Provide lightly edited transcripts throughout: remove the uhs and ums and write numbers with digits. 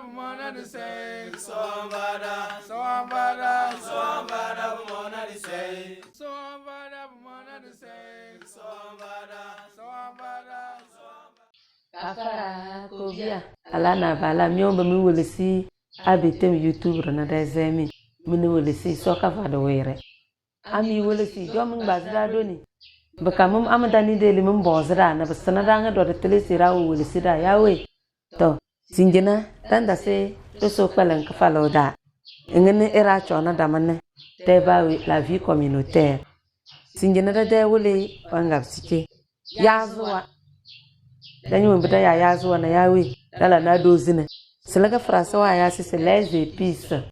bumona de say. Somebada bumona de say. Somebada bumona de say. Somebada. Kafara kobia alana bala myomba mi wolesi abetem YouTube na dezemi mini wolesi soka vado were ami wolesi jom ngbazra doni bakamum amadani deli mum bozra na basana danga do telesira wolesi da yawe to sinjina tanda se to so kwalen kafalo da ngene era chona damane tebawi la vie communautaire sinjina da de wole wangap sike yazuwa danyo mbita ya zuwa na yawe dala na dozina silaga frasa wa ya sisi les épices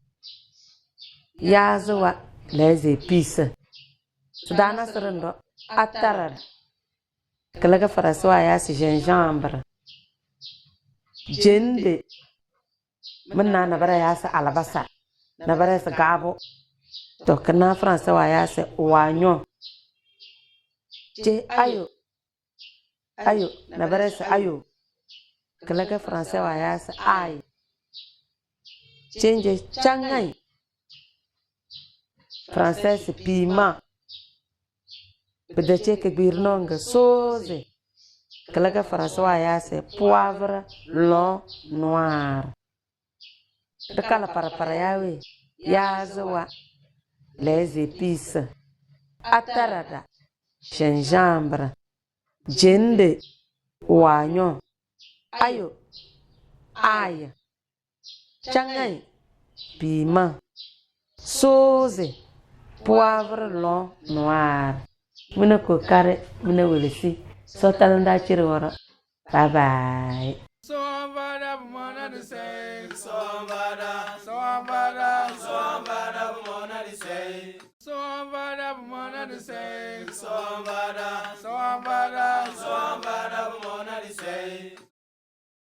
ya zuwa les épices sudana sirendo atara kalaga frasa wa ya si gingembre jende minna na bara ya si albasa na bara si gabo to kana frasa wa ya si wanyo je ayo na bara si ayo kalaga français wa ya sa ai change changai français piment bede che ke birnonga soze kalaga français wa ya sa poivre long noir de kala para yawe ya zawa les épices atarada gingembre jende wanyo ayo aïe changai piment soze poivre long noir muna ko kare muna wolesi so talanda chirwara bye bye Somebada bumona de say. Somebada bumona de say. Somebada bumona de say. Somebada